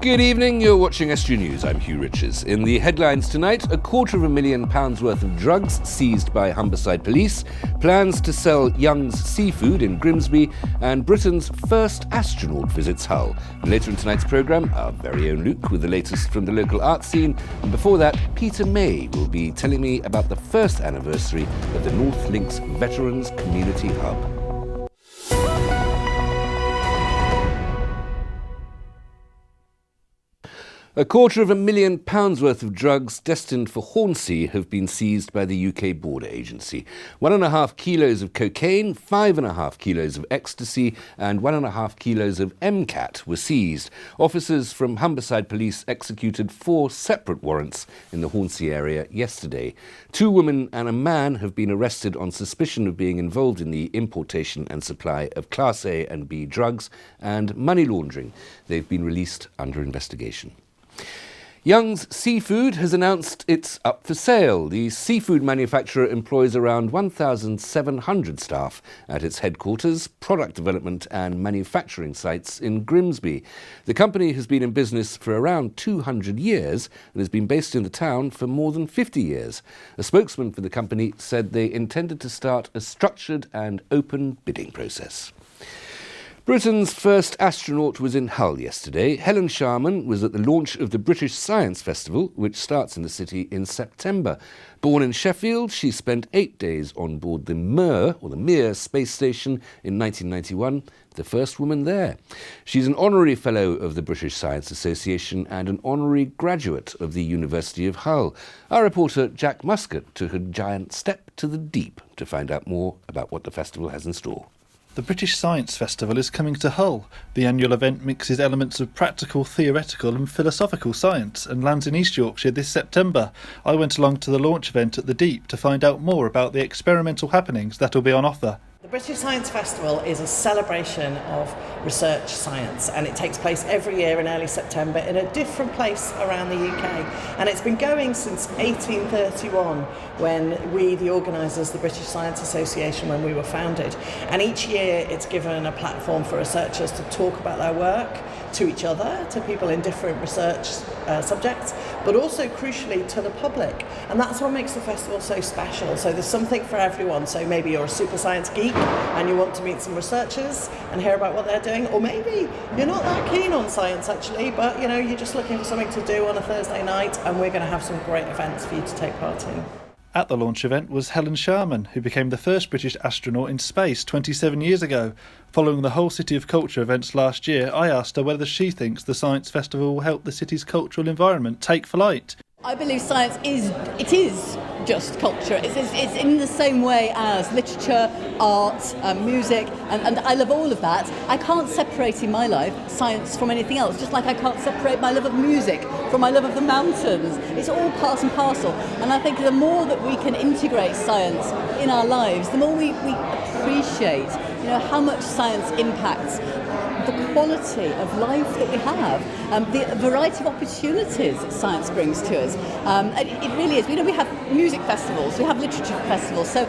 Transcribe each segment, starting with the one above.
Good evening, you're watching Estuary News. I'm Hugh Riches. In the headlines tonight, £250,000 worth of drugs seized by Humberside Police, plans to sell Young's seafood in Grimsby, and Britain's first astronaut visits Hull. And later in tonight's programme, our very own Luke with the latest from the local art scene. And before that, Peter May will be telling me about the first anniversary of the North Links Veterans Community Hub. £250,000 worth of drugs destined for Hornsea have been seized by the UK Border Agency. 1.5 kilos of cocaine, 5.5 kilos of ecstasy and 1.5 kilos of MCAT were seized. Officers from Humberside Police executed 4 separate warrants in the Hornsea area yesterday. 2 women and a man have been arrested on suspicion of being involved in the importation and supply of Class A and B drugs and money laundering. They've been released under investigation. Young's Seafood has announced it's up for sale. The seafood manufacturer employs around 1,700 staff at its headquarters, product development and manufacturing sites in Grimsby. The company has been in business for around 200 years and has been based in the town for more than 50 years. A spokesman for the company said they intended to start a structured and open bidding process. Britain's first astronaut was in Hull yesterday. Helen Sharman was at the launch of the British Science Festival, which starts in the city in September. Born in Sheffield, she spent 8 days on board the Mir space station in 1991, the first woman there. She's an honorary fellow of the British Science Association and an honorary graduate of the University of Hull. Our reporter Jack Muscat took a giant step to the deep to find out more about what the festival has in store. The British Science Festival is coming to Hull. The annual event mixes elements of practical, theoretical and philosophical science and lands in East Yorkshire this September. I went along to the launch event at the Deep to find out more about the experimental happenings that will be on offer. The British Science Festival is a celebration of research science, and it takes place every year in early September in a different place around the UK. And it's been going since 1831, when we, the organisers, the British Science Association, when we were founded. And each year it's given a platform for researchers to talk about their work to each other, to people in different research subjects, but also crucially to the public. And that's what makes the festival so special. So there's something for everyone. So maybe you're a super science geek and you want to meet some researchers and hear about what they're doing, or maybe you're not that keen on science actually, but you're just looking for something to do on a Thursday night, and we're going to have some great events for you to take part in. At the launch event was Helen Sharman, who became the first British astronaut in space 27 years ago. Following the whole City of Culture events last year, I asked her whether she thinks the Science Festival will help the city's cultural environment take flight. I believe science is just culture. It's in the same way as literature, art, music, and I love all of that. I can't separate in my life science from anything else, just like I can't separate my love of music from my love of the mountains. It's all part and parcel, and I think the more that we can integrate science in our lives, the more we appreciate how much science impacts the quality of life that we have, the variety of opportunities that science brings to us. It really is. We have music festivals, we have literature festivals, so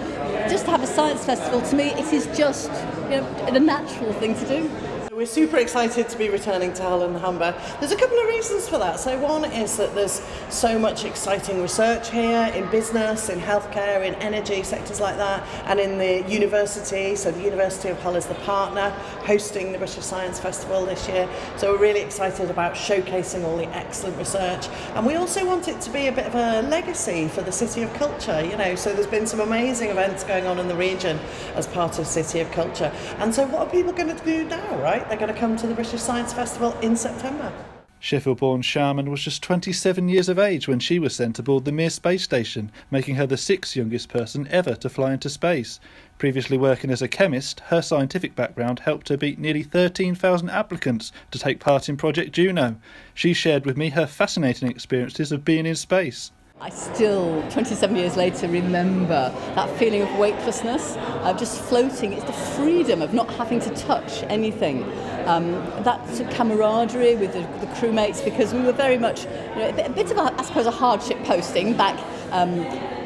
just to have a science festival, to me, it is just a natural thing to do. We're super excited to be returning to Hull and Humber. There's a couple of reasons for that. So one is that there's so much exciting research here in business, in healthcare, in energy, sectors like that, and in the university. So the University of Hull is the partner hosting the British Science Festival this year. So we're really excited about showcasing all the excellent research. And we also want it to be a bit of a legacy for the City of Culture, So there's been some amazing events going on in the region as part of City of Culture. And so what are people going to do now, right? They're going to come to the British Science Festival in September. Sheffield-born Sharman was just 27 years of age when she was sent aboard the Mir space station, making her the 6th youngest person ever to fly into space. Previously working as a chemist, her scientific background helped her beat nearly 13,000 applicants to take part in Project Juno. She shared with me her fascinating experiences of being in space. I still, 27 years later, remember that feeling of weightlessness, of just floating. It's the freedom of not having to touch anything. That camaraderie with the crewmates, because we were very much, a bit of a hardship posting back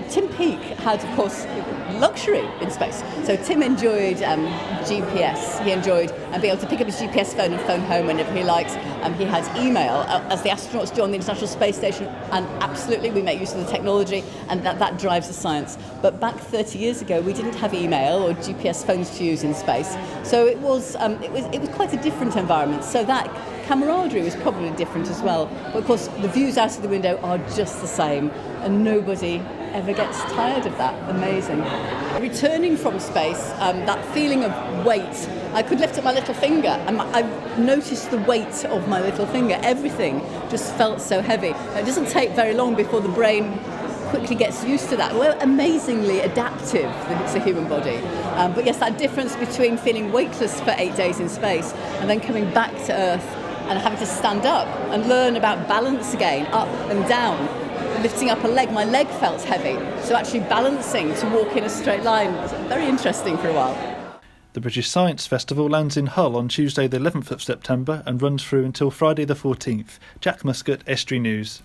Tim Peake had, of course, luxury in space. So Tim enjoyed GPS. He enjoyed being able to pick up his GPS phone and phone home whenever he likes. He had email as the astronauts joined the International Space Station, and absolutely we make use of the technology, and that drives the science. But back 30 years ago, we didn't have email or GPS phones to use in space, so it was quite a different environment. So that camaraderie was probably different as well. But of course, the views out of the window are just the same, and nobody ever gets tired of that. Amazing. Returning from space, that feeling of weight, I could lift up my little finger and I noticed the weight of my little finger. Everything just felt so heavy. It doesn't take very long before the brain quickly gets used to that. We're amazingly adaptive, the human body. But yes, that difference between feeling weightless for 8 days in space and then coming back to Earth and having to stand up and learn about balance again, up and down. Lifting up a leg, my leg felt heavy, so actually balancing to walk in a straight line was very interesting for a while. The British Science Festival lands in Hull on Tuesday the 11th of September and runs through until Friday the 14th. Jack Muscat, Estuary News.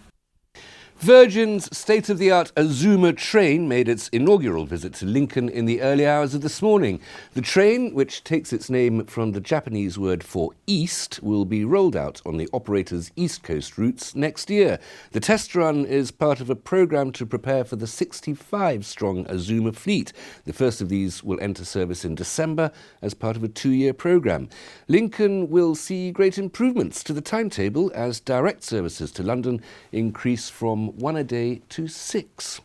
Virgin's state-of-the-art Azuma train made its inaugural visit to Lincoln in the early hours of this morning. The train, which takes its name from the Japanese word for east, will be rolled out on the operator's East Coast routes next year. The test run is part of a programme to prepare for the 65-strong Azuma fleet. The first of these will enter service in December as part of a 2-year programme. Lincoln will see great improvements to the timetable as direct services to London increase from 1 a day to 6.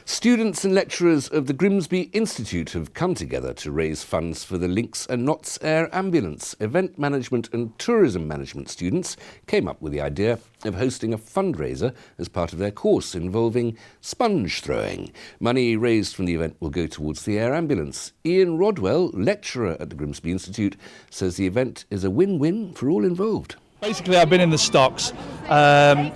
Students and lecturers of the Grimsby Institute have come together to raise funds for the Links and Knots Air Ambulance. Event management and tourism management students came up with the idea of hosting a fundraiser as part of their course involving sponge throwing. Money raised from the event will go towards the air ambulance. Ian Rodwell, lecturer at the Grimsby Institute, says the event is a win-win for all involved. Basically, I've been in the stocks and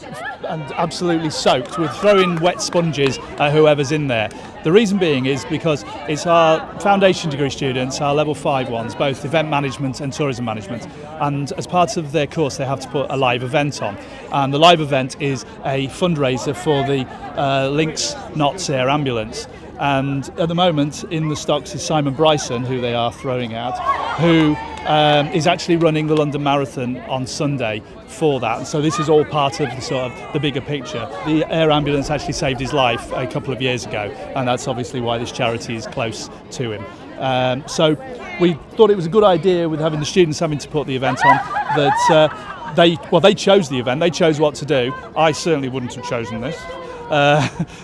absolutely soaked with throwing wet sponges at whoever's in there. The reason being is because it's our foundation degree students, our level 5 ones, both event management and tourism management. And as part of their course, they have to put a live event on. And the live event is a fundraiser for the Links Knots Air Ambulance. And at the moment in the stocks is Simon Bryson, who they are throwing out, who is actually running the London Marathon on Sunday for that. And so this is all part of the sort of the bigger picture. The air ambulance actually saved his life a couple of years ago, and that's obviously why this charity is close to him. So we thought it was a good idea, with having the students having to put the event on, that they chose the event, they chose what to do. I certainly wouldn't have chosen this,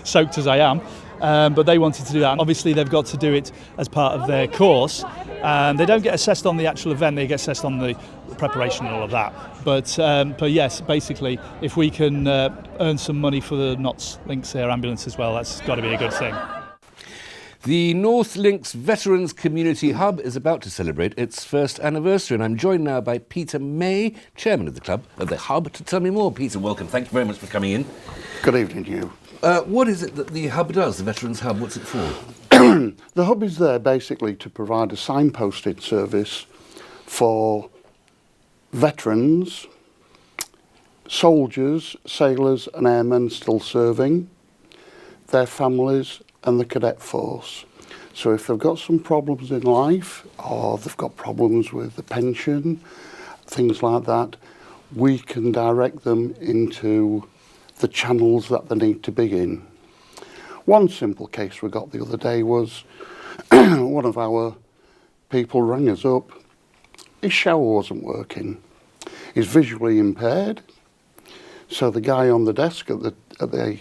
soaked as I am. But they wanted to do that, and obviously they've got to do it as part of their course, and they don't get assessed on the actual event, they get assessed on the preparation and all of that. But yes, basically, if we can earn some money for the Knots Links Air Ambulance as well, that's got to be a good thing. The North Links Veterans Community Hub is about to celebrate its first anniversary, and I'm joined now by Peter May, chairman of the Hub, to tell me more. Peter, welcome. Thank you very much for coming in. Good evening to you. What is it that the Hub does, the Veterans Hub? What's it for? The Hub is there basically to provide a signposted service for veterans, soldiers, sailors and airmen still serving, their families and the cadet force. So if they've got some problems in life, or they've got problems with the pension, things like that, we can direct them into the channels that they need to be in. One simple case we got the other day was one of our people rang us up. His shower wasn't working. He's visually impaired. So the guy on the desk at the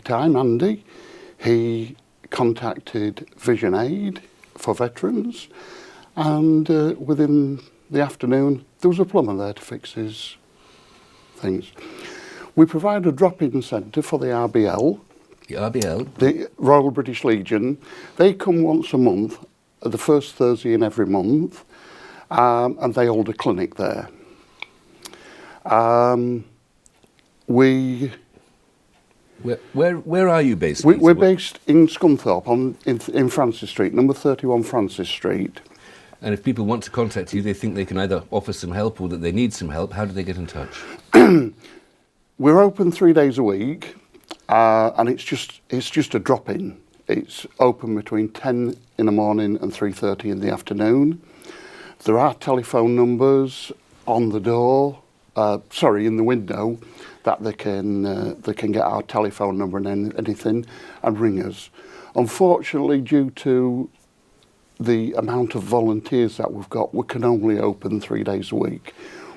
time, Andy, he contacted Vision Aid for veterans, and within the afternoon there was a plumber there to fix his things. We provide a drop-in centre for the RBL. The RBL? The Royal British Legion. They come once a month, the first Thursday in every month, and they hold a clinic there. Where are you based? We're based in Scunthorpe, in Francis Street, number 31 Francis Street. And if people want to contact you, they think they can either offer some help or that they need some help, how do they get in touch? We're open 3 days a week. and it's just a drop-in. It's open between 10 in the morning and 3:30 in the afternoon. There are telephone numbers on the door, in the window, that they can get our telephone number and anything and ring us. Unfortunately, due to the amount of volunteers that we've got, we can only open 3 days a week.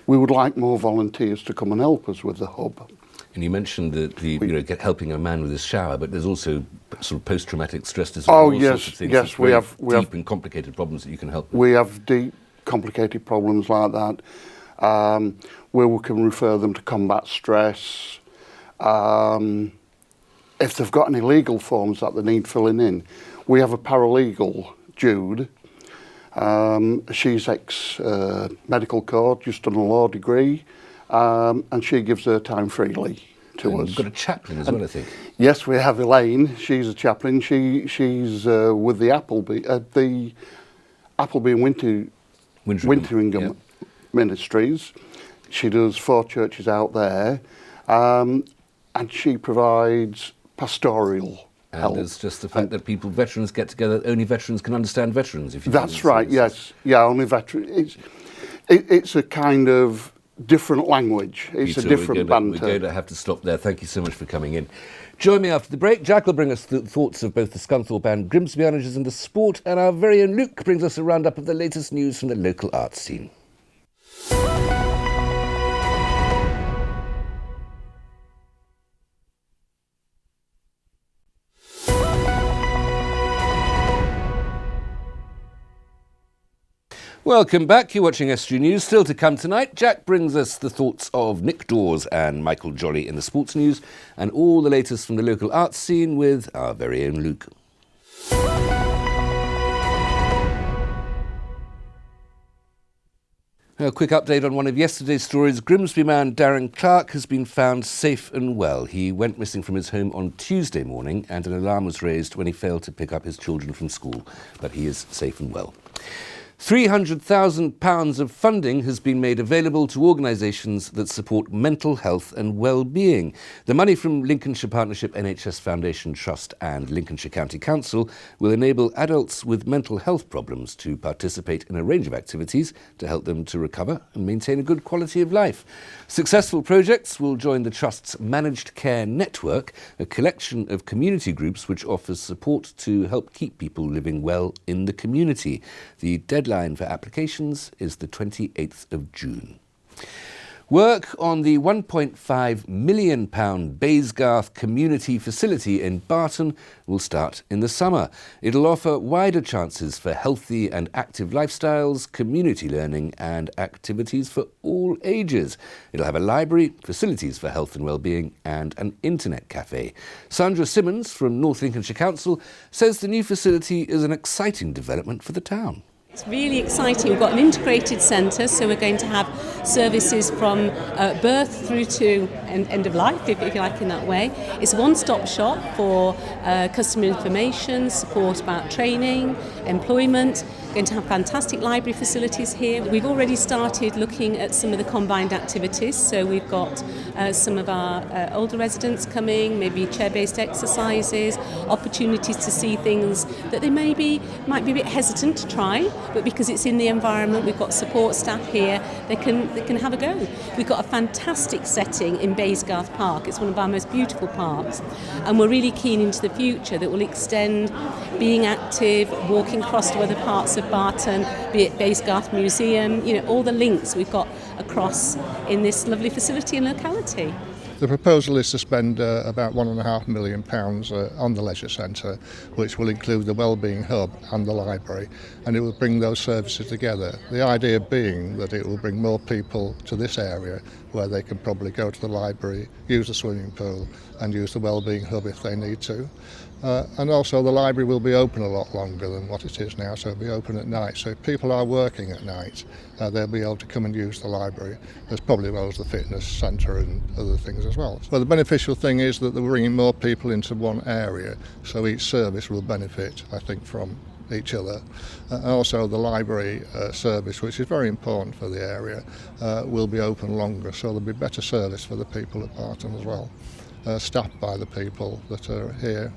We would like more volunteers to come and help us with the hub. And you mentioned that helping a man with his shower, but there's also sort of post-traumatic stress disorder. Oh yes, yes, we have deep and complicated problems that you can help with. We have deep, complicated problems like that, where we can refer them to combat stress. If they've got any legal forms that they need filling in, we have a paralegal, Jude. She's ex-medical corps, just done a law degree, and she gives her time freely to us. You've got a chaplain as well, I think. Yes, we have Elaine. She's a chaplain. She's with the Appleby and Winteringham Ministries. She does 4 churches out there, and she provides pastoral help. And it's just the fact that veterans get together. Only veterans can understand veterans. That's right. Yes, yeah. Only veterans. It's a kind of different language. It's Peter, a different banter. We're going to have to stop there. Thank you so much for coming in. Join me after the break. Jack will bring us the thoughts of both the Scunthorpe and Grimsby managers in the sport, and our very own Luke brings us a roundup of the latest news from the local arts scene. Welcome back. You're watching Estuary News. Still to come tonight, Jack brings us the thoughts of Nick Dawes and Michael Jolly in the sports news, and all the latest from the local arts scene with our very own Luke. A quick update on one of yesterday's stories. Grimsby man Darren Clarke has been found safe and well. He went missing from his home on Tuesday morning, and an alarm was raised when he failed to pick up his children from school. But he is safe and well. £300,000 of funding has been made available to organisations that support mental health and well-being. The money from Lincolnshire Partnership NHS Foundation Trust and Lincolnshire County Council will enable adults with mental health problems to participate in a range of activities to help them to recover and maintain a good quality of life. Successful projects will join the Trust's Managed Care Network, a collection of community groups which offers support to help keep people living well in the community. The deadline for applications is the 28th of June. Work on the £1.5 million Baysgarth community facility in Barton will start in the summer. It'll offer wider chances for healthy and active lifestyles, community learning and activities for all ages. It'll have a library, facilities for health and well-being and an internet cafe. Sandra Simmons from North Lincolnshire Council says the new facility is an exciting development for the town. It's really exciting. We've got an integrated centre, so we're going to have services from birth through to end of life, if you like, in that way. It's a one-stop shop for customer information, support about training, employment. We're going to have fantastic library facilities here. We've already started looking at some of the combined activities, so we've got some of our older residents coming, maybe chair-based exercises, opportunities to see things that they might be a bit hesitant to try, but because it's in the environment, we've got support staff here, they can have a go. We've got a fantastic setting in Baysgarth Park. It's one of our most beautiful parks, and we're really keen into the future that will extend being active, walking across to other parts of Barton, be it Baysgarth Museum, all the links we've got across in this lovely facility and locality. The proposal is to spend about £1.5 million on the leisure centre, which will include the wellbeing hub and the library, and it will bring those services together. The idea being that it will bring more people to this area where they can probably go to the library, use the swimming pool and use the wellbeing hub if they need to. And also the library will be open a lot longer than what it is now, so it'll be open at night. So if people are working at night, they'll be able to come and use the library, as probably well as the fitness centre and other things as well. Well, the beneficial thing is that they're bringing more people into one area, so each service will benefit, I think, from each other. Also the library service, which is very important for the area, will be open longer, so there'll be better service for the people at Barton as well. staffed by the people that are here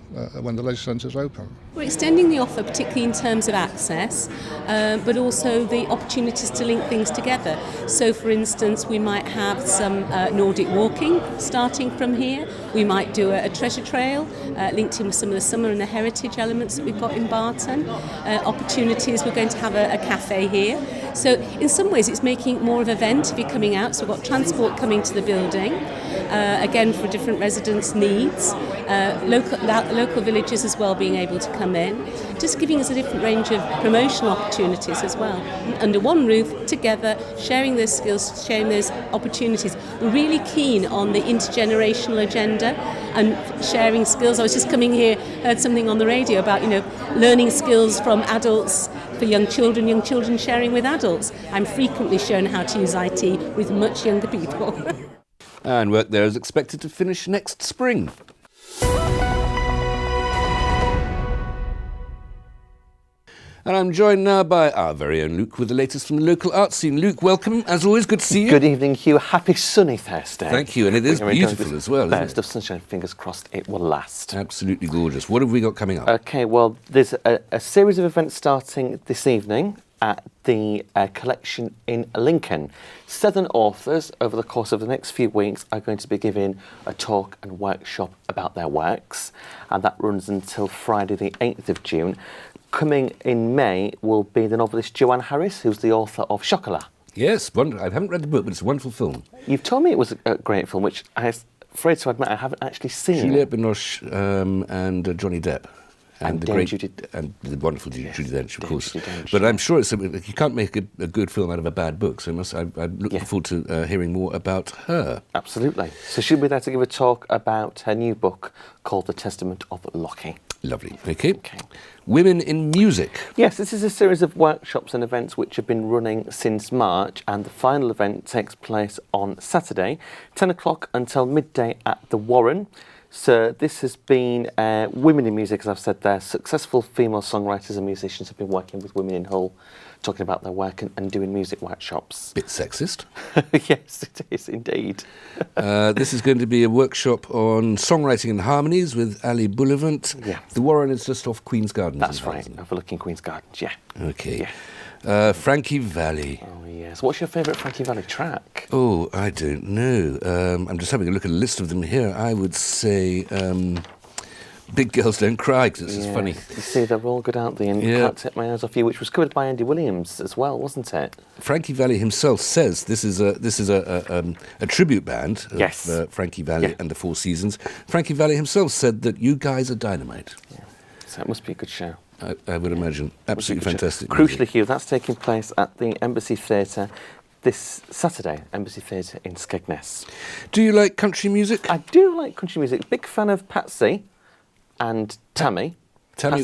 when the leisure centre is open. We're extending the offer, particularly in terms of access, but also the opportunities to link things together. So, for instance, we might have some Nordic walking starting from here. We might do a treasure trail linked in with some of the summer and the heritage elements that we've got in Barton. Opportunities, we're going to have a cafe here. So, in some ways, it's making it more of an event if you're coming out. So, we've got transport coming to the building, again for different residents' needs. Local villages as well being able to come in, just giving us a different range of promotional opportunities as well. Under one roof, together, sharing those skills, sharing those opportunities. We're really keen on the intergenerational agenda and sharing skills. I was just coming here, heard something on the radio about, learning skills from adults for young children sharing with adults. I'm frequently shown how to use IT with much younger people. And work there is expected to finish next spring. And I'm joined now by our very own Luke with the latest from the local art scene. Luke, welcome. As always, good to see you. Good evening, Hugh. Happy sunny Thursday. Thank you, and it is beautiful as well, isn't it? Burst of sunshine, fingers crossed it will last. Absolutely gorgeous. What have we got coming up? OK, well, there's a series of events starting this evening at the collection in Lincoln. 7 authors over the course of the next few weeks are going to be giving a talk and workshop about their works, and that runs until Friday the 8th of June. Coming in May will be the novelist Joanne Harris, who's the author of Chocolat. Yes, I haven't read the book, but it's a wonderful film. You've told me it was a great film, which I'm afraid to admit I haven't actually seen. Juliette Binoche and Johnny Depp. And the great Judy, and the wonderful Judy Dench, of course. Dench, but I'm sure you can't make a good film out of a bad book. So I'm looking forward to hearing more about her. Absolutely. So she'll be there to give a talk about her new book called The Testament of Lockie. Lovely. Okay. Women in music. Yes, this is a series of workshops and events which have been running since March, and the final event takes place on Saturday, 10 o'clock until midday at the Warren. So this has been women in music, as I've said there. Successful female songwriters and musicians have been working with women in Hull, talking about their work and doing music workshops. Bit sexist. Yes, it is indeed. This is going to be a workshop on songwriting and harmonies with Ali Bullivant. Yeah. The Warren is just off Queen's Gardens. That's right, overlooking Queen's Gardens, yeah. Okay. Yeah. Frankie Valli. Oh, yes. What's your favourite Frankie Valli track? Oh, I don't know. I'm just having a look at a list of them here. I would say Big Girls Don't Cry, because it's just funny. You see, they're all good, aren't they? And Can't Take My Eyes Off You, which was covered by Andy Williams as well, wasn't it? Frankie Valli himself says this is a tribute band of Frankie Valli and the Four Seasons. Frankie Valli himself said that you guys are dynamite. Yeah. So it must be a good show. I would imagine. Absolutely fantastic. Crucially, Hugh, that's taking place at the Embassy Theatre this Saturday, Embassy Theatre in Skegness. Do you like country music? I do like country music. Big fan of Patsy and Patsy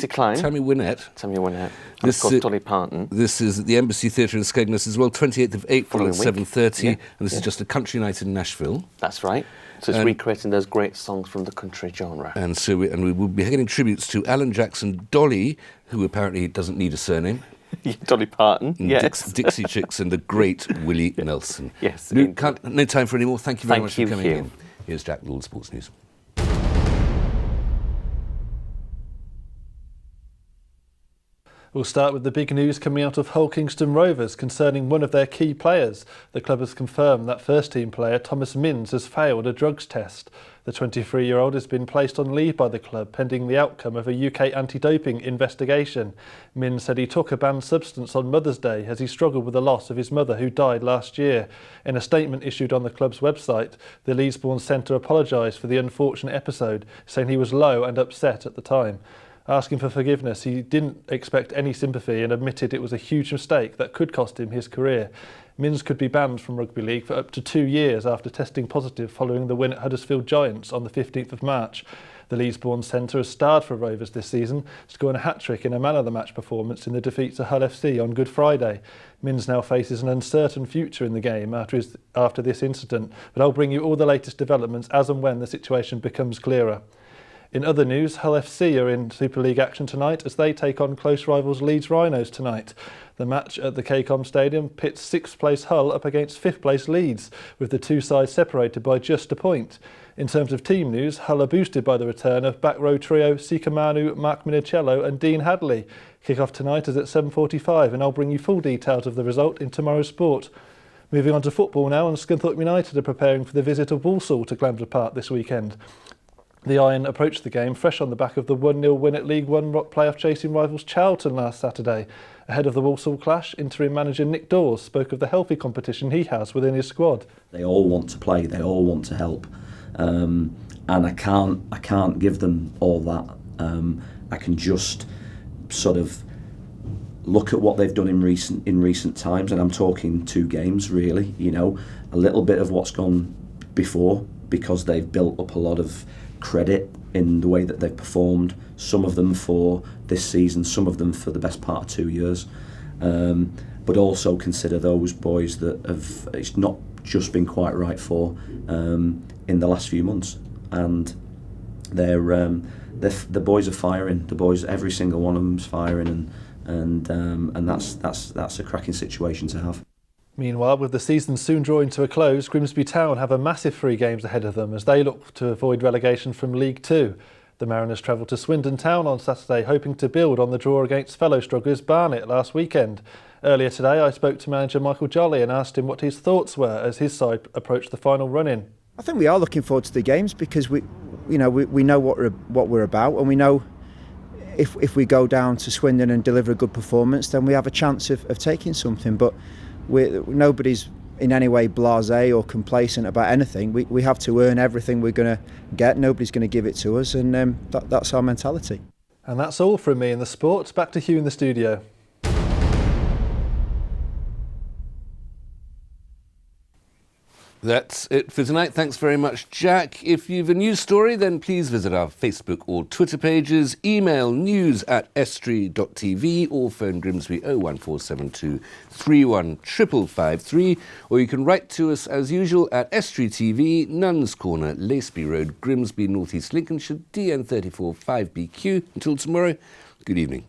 Cline. Tammy Wynette. And of course, Dolly Parton. This is at the Embassy Theatre in Skegness as well, 28th of April at 7:30. And this is just a country night in Nashville. That's right. So it's recreating those great songs from the country genre. And so we will be getting tributes to Alan Jackson, Dolly, who apparently doesn't need a surname. Dolly Parton, yes. Dixie Chicks and the great Willie Nelson. Yes. Luke, no time for any more. Thank you very much for coming in. Here's Jack with all the sports news. We'll start with the big news coming out of Hull Kingston Rovers concerning one of their key players. The club has confirmed that first-team player Thomas Minns has failed a drugs test. The 23-year-old has been placed on leave by the club pending the outcome of a UK anti-doping investigation. Minns said he took a banned substance on Mother's Day as he struggled with the loss of his mother, who died last year. In a statement issued on the club's website, the Leesbourne Centre apologised for the unfortunate episode, saying he was low and upset at the time. Asking for forgiveness, he didn't expect any sympathy and admitted it was a huge mistake that could cost him his career. Minns could be banned from rugby league for up to 2 years after testing positive following the win at Huddersfield Giants on the 15th of March. The Leesbourne Centre has starred for Rovers this season, scoring a hat-trick in a man-of-the-match performance in the defeat to Hull FC on Good Friday. Minns now faces an uncertain future in the game after this incident, but I'll bring you all the latest developments as and when the situation becomes clearer. In other news, Hull FC are in Super League action tonight as they take on close rivals Leeds Rhinos tonight. The match at the KCOM Stadium pits 6th place Hull up against 5th place Leeds, with the two sides separated by just a point. In terms of team news, Hull are boosted by the return of back row trio Sika Manu, Mark Minicello and Dean Hadley. Kick-off tonight is at 7:45 and I'll bring you full details of the result in tomorrow's sport. Moving on to football now, and Scunthorpe United are preparing for the visit of Walsall to Glanford Park this weekend. The Iron approached the game fresh on the back of the 1-0 win at League One playoff chasing rivals Charlton last Saturday. Ahead of the Walsall clash, interim manager Nick Dawes spoke of the healthy competition he has within his squad. They all want to play, they all want to help, and I can't give them all that. I can just sort of look at what they've done in recent times, and I'm talking 2 games really, you know, a little bit of what's gone before, because they've built up a lot of credit in the way that they've performed, some of them for this season, some of them for the best part of 2 years, but also consider those boys that have it's not just been quite right for in the last few months, and the boys are firing, the boys, every single one of them's firing, and that's a cracking situation to have. Meanwhile, with the season soon drawing to a close, Grimsby Town have a massive 3 games ahead of them as they look to avoid relegation from League 2. The Mariners travelled to Swindon Town on Saturday, hoping to build on the draw against fellow strugglers Barnet last weekend. Earlier today, I spoke to manager Michael Jolly and asked him what his thoughts were as his side approached the final run-in. I think we are looking forward to the games because we know what we're about, and we know if we go down to Swindon and deliver a good performance, then we have a chance of taking something. But nobody's in any way blasé or complacent about anything. We have to earn everything we're going to get. Nobody's going to give it to us, and that's our mentality. And that's all from me in the sports. Back to Hugh in the studio. That's it for tonight. Thanks very much, Jack. If you've a news story, then please visit our Facebook or Twitter pages, email news@estuary.tv or phone Grimsby 01472 31553, or you can write to us as usual at Estuary TV, Nuns Corner, Laceby Road, Grimsby, North Lincolnshire, DN34 5BQ. Until tomorrow, good evening.